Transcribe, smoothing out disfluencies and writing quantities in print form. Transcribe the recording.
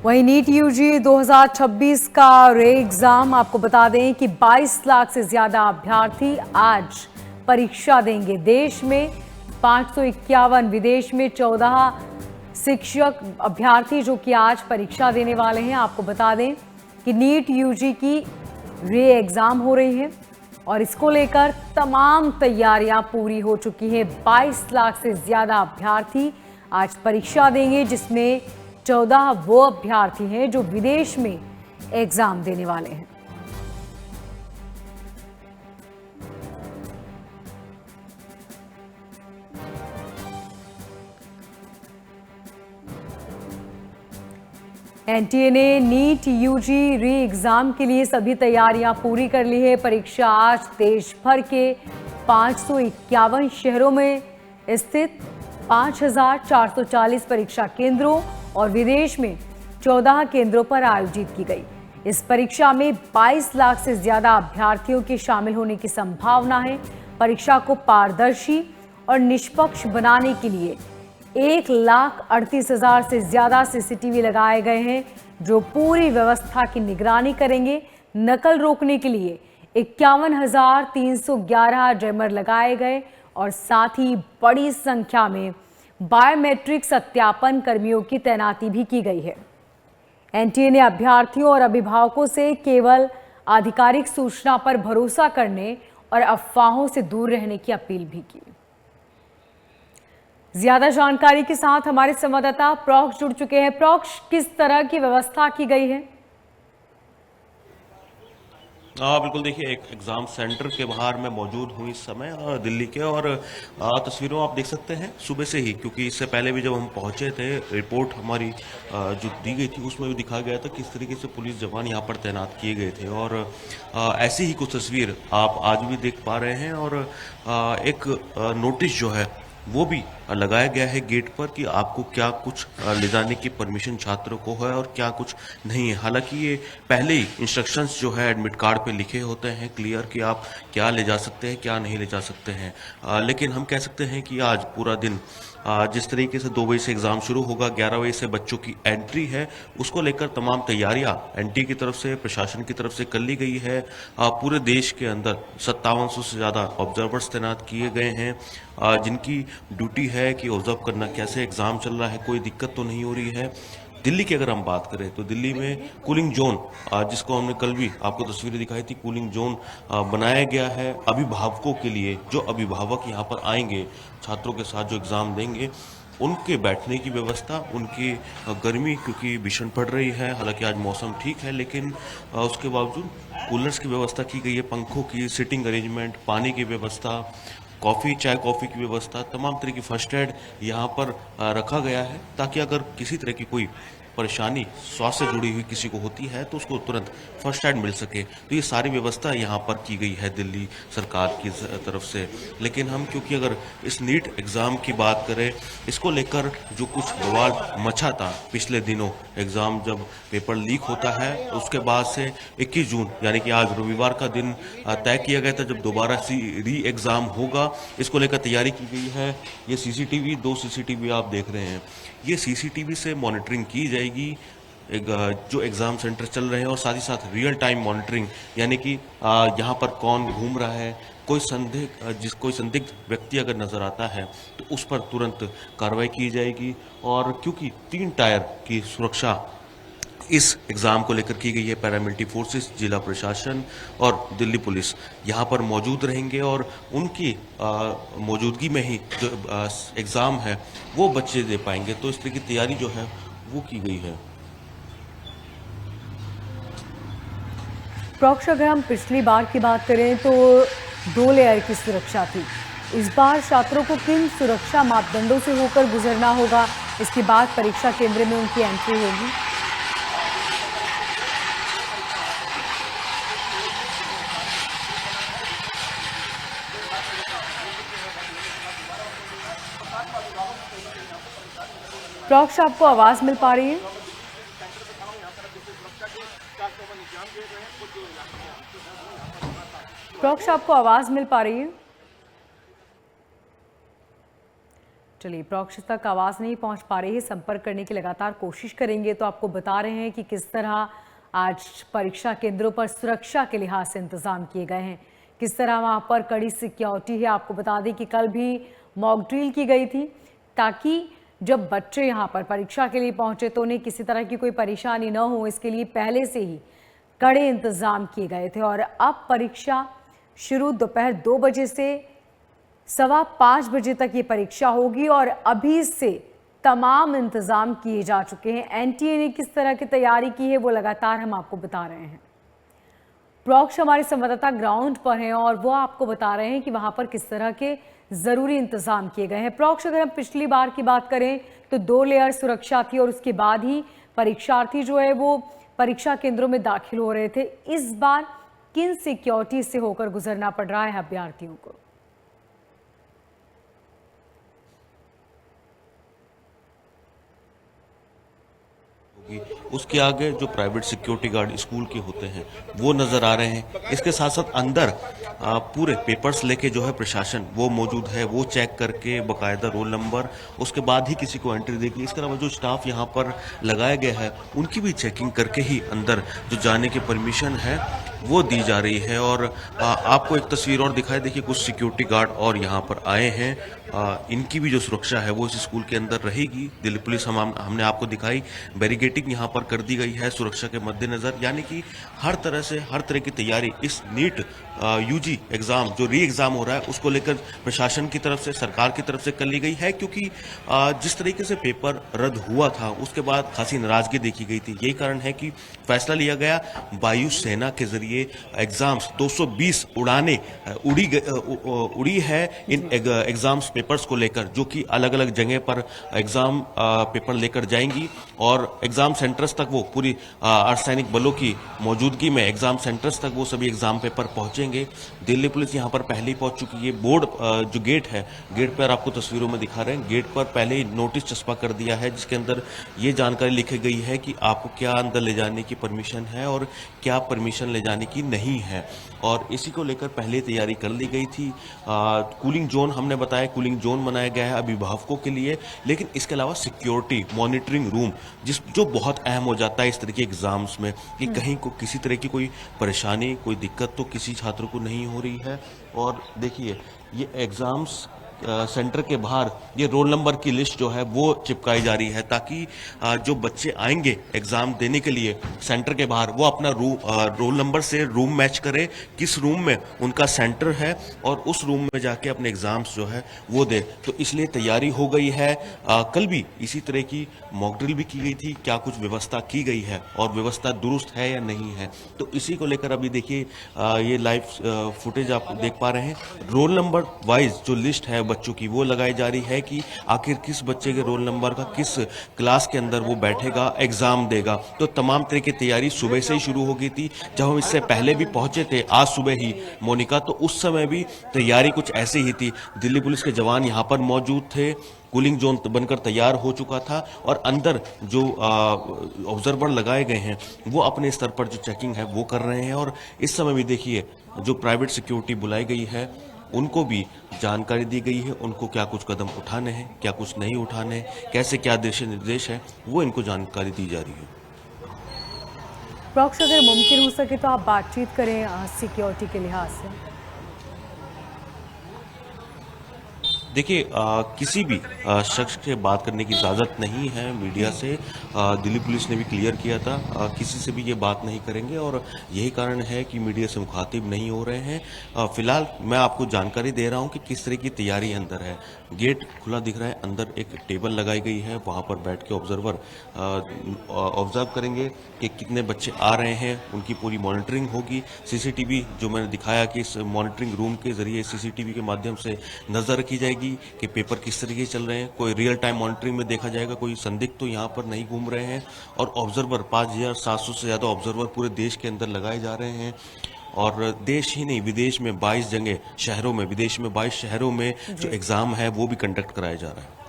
वहीं NEET UG 2026 का रे एग्जाम, आपको बता दें कि 22 लाख से ज्यादा अभ्यर्थी आज परीक्षा देंगे। देश में 551, विदेश में 14 शिक्षक अभ्यर्थी जो कि आज परीक्षा देने वाले हैं। आपको बता दें कि नीट यूजी की रे एग्जाम हो रही है और इसको लेकर तमाम तैयारियां पूरी हो चुकी हैं। 22 लाख से ज्यादा अभ्यर्थी आज परीक्षा देंगे, जिसमें 14 वो अभ्यर्थी हैं जो विदेश में एग्जाम देने वाले हैं। एनटीए ने नीट यूजी री एग्जाम के लिए सभी तैयारियां पूरी कर ली है। परीक्षा आज देश भर के 551 शहरों में स्थित 5440 परीक्षा केंद्रों और विदेश में 14 केंद्रों पर आयोजित की गई। इस परीक्षा में 22 लाख से ज्यादा अभ्यर्थियों के शामिल होने की संभावना है। परीक्षा को पारदर्शी और निष्पक्ष बनाने के लिए 1,38,000 से ज्यादा सीसीटीवी लगाए गए हैं, जो पूरी व्यवस्था की निगरानी करेंगे। नकल रोकने के लिए 51,311 जैमर लगाए गए और साथ ही बड़ी संख्या में बायोमेट्रिक सत्यापन कर्मियों की तैनाती भी की गई है। एनटीए ने अभ्यर्थियों और अभिभावकों से केवल आधिकारिक सूचना पर भरोसा करने और अफवाहों से दूर रहने की अपील भी की। ज्यादा जानकारी के साथ हमारे संवाददाता प्रॉक्स जुड़ चुके हैं। प्रॉक्स, किस तरह की व्यवस्था की गई है? बिल्कुल, देखिए एक एग्ज़ाम सेंटर के बाहर मैं मौजूद हूँ इस समय दिल्ली के, और तस्वीरों आप देख सकते हैं सुबह से ही, क्योंकि इससे पहले भी जब हम पहुँचे थे, रिपोर्ट हमारी जो दी गई थी उसमें भी दिखाया गया था किस तरीके से पुलिस जवान यहाँ पर तैनात किए गए थे। और ऐसी ही कुछ तस्वीर आप आज भी देख पा रहे हैं। और एक नोटिस जो है वो भी लगाया गया है गेट पर कि आपको क्या कुछ ले जाने की परमिशन छात्रों को है और क्या कुछ नहीं है। हालांकि ये पहले ही इंस्ट्रक्शंस जो है एडमिट कार्ड पे लिखे होते हैं क्लियर कि आप क्या ले जा सकते हैं क्या नहीं ले जा सकते हैं। लेकिन हम कह सकते हैं कि आज पूरा दिन जिस तरीके से 2 बजे से एग्ज़ाम शुरू होगा, 11 बजे से बच्चों की एंट्री है, उसको लेकर तमाम तैयारियां एनटी की तरफ से, प्रशासन की तरफ से कर ली गई है। पूरे देश के अंदर 5700 से ज़्यादा ऑब्जर्वर्स तैनात किए गए हैं, जिनकी ड्यूटी है कि ऑब्जर्व करना कैसे एग्ज़ाम चल रहा है, कोई दिक्कत तो नहीं हो रही है। दिल्ली की अगर हम बात करें तो दिल्ली में कूलिंग जोन, जिसको हमने कल भी आपको तस्वीरें दिखाई थी, कूलिंग जोन बनाया गया है अभिभावकों के लिए। जो अभिभावक यहाँ पर आएंगे, छात्रों के साथ जो एग्ज़ाम देंगे, उनके बैठने की व्यवस्था, उनकी गर्मी क्योंकि भीषण पड़ रही है, हालांकि आज मौसम ठीक है, लेकिन उसके बावजूद कूलर्स की व्यवस्था की गई है, पंखों की, सिटिंग अरेंजमेंट, पानी की व्यवस्था, चाय कॉफ़ी की व्यवस्था, तमाम तरह की फर्स्ट एड यहाँ पर रखा गया है, ताकि अगर किसी तरह की कोई परेशानी स्वास्थ्य से जुड़ी हुई किसी को होती है तो उसको तुरंत फर्स्ट एड मिल सके। तो ये सारी व्यवस्था यहाँ पर की गई है दिल्ली सरकार की तरफ से। लेकिन हम क्योंकि अगर इस नीट एग्ज़ाम की बात करें, इसको लेकर जो कुछ बवाल मचा था पिछले दिनों, एग्ज़ाम जब पेपर लीक होता है उसके बाद से 21 जून यानी कि आज रविवार का दिन तय किया गया था जब दोबारा री एग्ज़ाम होगा। इसको लेकर तैयारी की गई है। ये सीसीटीवी, 2 सीसीटीवी आप देख रहे हैं, ये सीसीटीवी से मॉनिटरिंग की जाएगी जो एग्ज़ाम सेंटर चल रहे हैं, और साथ ही साथ रियल टाइम मॉनिटरिंग, यानी कि यहाँ पर कौन घूम रहा है, कोई संदिग्ध व्यक्ति अगर नज़र आता है तो उस पर तुरंत कार्रवाई की जाएगी। और क्योंकि 3 टायर की सुरक्षा इस एग्ज़ाम को लेकर की गई है, पैरामिलिट्री फोर्सेस, जिला प्रशासन और दिल्ली पुलिस यहाँ पर मौजूद रहेंगे, और उनकी मौजूदगी में ही जो एग्ज़ाम है वो बच्चे दे पाएंगे। तो इस तरह की तैयारी जो है वो की गई है। प्रॉक्स, अगर हम पिछली बार की बात करें तो 2 लेयर की सुरक्षा थी। इस बार छात्रों को किन सुरक्षा मापदंडों से होकर गुजरना होगा? इसके बाद परीक्षा केंद्र में उनकी एंट्री होगी। प्रॉक्स, आपको आवाज मिल पा रही है? प्रॉक्स, आपको आवाज मिल पा रही है? चलिए, प्रॉक्ष तक आवाज नहीं पहुंच पा रही है, संपर्क करने की लगातार कोशिश करेंगे। तो आपको बता रहे हैं कि किस तरह आज परीक्षा केंद्रों पर सुरक्षा के लिहाज से इंतजाम किए गए हैं, किस तरह वहां पर कड़ी सिक्योरिटी है। आपको बता दें कि कल भी मॉक ड्रिल की गई थी ताकि जब बच्चे यहाँ पर परीक्षा के लिए पहुंचे तो उन्हें किसी तरह की कोई परेशानी न हो, इसके लिए पहले से ही कड़े इंतजाम किए गए थे। और अब परीक्षा शुरू दोपहर 2 बजे से 5:15 बजे तक ये परीक्षा होगी और अभी से तमाम इंतजाम किए जा चुके हैं। एनटीए ने किस तरह की तैयारी की है वो लगातार हम आपको बता रहे हैं। प्रॉक्ष हमारे संवाददाता ग्राउंड पर हैं और वो आपको बता रहे हैं कि वहां पर किस तरह के जरूरी इंतजाम किए गए हैं। प्रॉक्ष, अगर हम पिछली बार की बात करें तो 2 लेयर सुरक्षा थी और उसके बाद ही परीक्षार्थी जो है वो परीक्षा केंद्रों में दाखिल हो रहे थे। इस बार किन सिक्योरिटी से होकर गुजरना पड़ रहा है अभ्यर्थियों को? उसके आगे जो प्राइवेट सिक्योरिटी गार्ड स्कूल के होते हैं वो नजर आ रहे हैं। इसके साथ साथ अंदर पूरे पेपर्स लेके जो है प्रशासन वो मौजूद है, वो चेक करके बकायदा रोल नंबर उसके बाद ही किसी को एंट्री देगी। इसके अलावा जो स्टाफ यहाँ पर लगाया गया है उनकी भी चेकिंग करके ही अंदर जो जाने की परमिशन है वो दी जा रही है। और आपको एक तस्वीर और दिखाई, देखिए कुछ सिक्योरिटी गार्ड और यहाँ पर आए हैं। इनकी भी जो सुरक्षा है वो इस स्कूल के अंदर रहेगी। दिल्ली पुलिस हमने आपको दिखाई, बैरिकेडिंग यहाँ पर कर दी गई है सुरक्षा के मद्देनजर, यानी कि हर तरह से हर तरह की तैयारी इस नीट यूजी एग्जाम जो री एग्जाम हो रहा है उसको लेकर प्रशासन की तरफ से, सरकार की तरफ से कर ली गई है। क्योंकि जिस तरीके से पेपर रद्द हुआ था उसके बाद खासी नाराजगी देखी गई थी। यही कारण है कि फैसला लिया गया वायुसेना के जरिए एग्जाम्स 220 उड़ाने उड़ी है इन एग्जाम्स पेपर्स को लेकर, जो कि अलग अलग जगह पर एग्जाम पेपर लेकर जाएंगी और एग्जाम सेंटर्स तक वो पूरी अर्धसैनिक बलों की मौजूदगी में एग्जाम सेंटर्स तक वो सभी एग्जाम पेपर पहुंचेंगे। दिल्ली पुलिस यहां पर पहले ही पहुंच चुकी है। बोर्ड जो गेट है, गेट पर आपको तस्वीरों में दिखा रहे हैं, गेट पर पहले ही नोटिस चस्पा कर दिया है जिसके अंदर ये जानकारी लिखी गई है कि आपको क्या अंदर ले जाने की परमिशन है और क्या परमिशन ले जाने की नहीं है। और इसी को लेकर पहले तैयारी कर ली गई थी। कूलिंग जोन हमने बताया, कूलिंग जोन बनाया गया है अभिभावकों के लिए, लेकिन इसके अलावा सिक्योरिटी मॉनिटरिंग रूम जो बहुत अहम हो जाता है इस तरह के एग्जाम्स में कि कहीं को किसी तरह की कोई परेशानी, कोई दिक्कत तो किसी छात्र को नहीं हो रही है। और देखिए ये एग्जाम्स सेंटर के बाहर ये रोल नंबर की लिस्ट जो है वो चिपकाई जा रही है ताकि जो बच्चे आएंगे एग्जाम देने के लिए सेंटर के बाहर वो अपना रोल नंबर से रूम मैच करे, किस रूम में उनका सेंटर है और उस रूम में जाके अपने एग्जाम्स जो है वो दे। तो इसलिए तैयारी हो गई है। कल भी इसी तरह की मॉक ड्रिल भी की गई थी, क्या कुछ व्यवस्था की गई है और व्यवस्था दुरुस्त है या नहीं है, तो इसी को लेकर अभी देखिए ये लाइव फुटेज आप देख पा रहे हैं। रोल नंबर वाइज जो लिस्ट है बच्चों की वो लगाई जा रही है कि आखिर किस बच्चे के रोल नंबर का किस क्लास के अंदर वो बैठेगा, एग्जाम देगा। तो तमाम तरह की तैयारी सुबह से ही शुरू हो गई थी। जब हम इससे पहले भी पहुंचे थे आज सुबह ही मोनिका, तो उस समय भी तैयारी कुछ ऐसी ही थी। दिल्ली पुलिस के जवान यहाँ पर मौजूद थे, कूलिंग जोन बनकर तैयार हो चुका था और अंदर जो ऑब्जर्वर लगाए गए हैं वो अपने स्तर पर जो चेकिंग है वो कर रहे हैं। और इस समय भी देखिए जो प्राइवेट सिक्योरिटी बुलाई गई है उनको भी जानकारी दी गई है, उनको क्या कुछ कदम उठाने हैं, क्या कुछ नहीं उठाने हैं, कैसे क्या दिशा निर्देश है वो इनको जानकारी दी जा रही है। प्रॉक्ष, अगर मुमकिन हो सके तो आप बातचीत करें सिक्योरिटी के लिहाज से। देखिए किसी भी शख्स से बात करने की इजाज़त नहीं है मीडिया से। दिल्ली पुलिस ने भी क्लियर किया था किसी से भी ये बात नहीं करेंगे और यही कारण है कि मीडिया से मुखातिब नहीं हो रहे हैं। फिलहाल मैं आपको जानकारी दे रहा हूँ कि किस तरह की तैयारी अंदर है। गेट खुला दिख रहा है, अंदर एक टेबल लगाई गई है, वहाँ पर बैठ के ऑब्जर्वर ऑब्जर्व करेंगे कि कितने बच्चे आ रहे हैं, उनकी पूरी मॉनिटरिंग होगी। सीसीटीवी जो मैंने दिखाया कि इस मॉनिटरिंग रूम के जरिए सीसीटीवी के माध्यम से नज़र रखी जाएगी कि पेपर किस तरीके से चल रहे हैं। कोई रियल टाइम मॉनिटरिंग में देखा जाएगा, कोई संदिग्ध तो यहाँ पर नहीं घूम रहे हैं। और ऑब्जर्वर 5700 से ज़्यादा ऑब्जर्वर पूरे देश के अंदर लगाए जा रहे हैं और देश ही नहीं विदेश में 22 जगह शहरों में, विदेश में 22 शहरों में जो एग्ज़ाम है वो भी कंडक्ट कराया जा रहा है।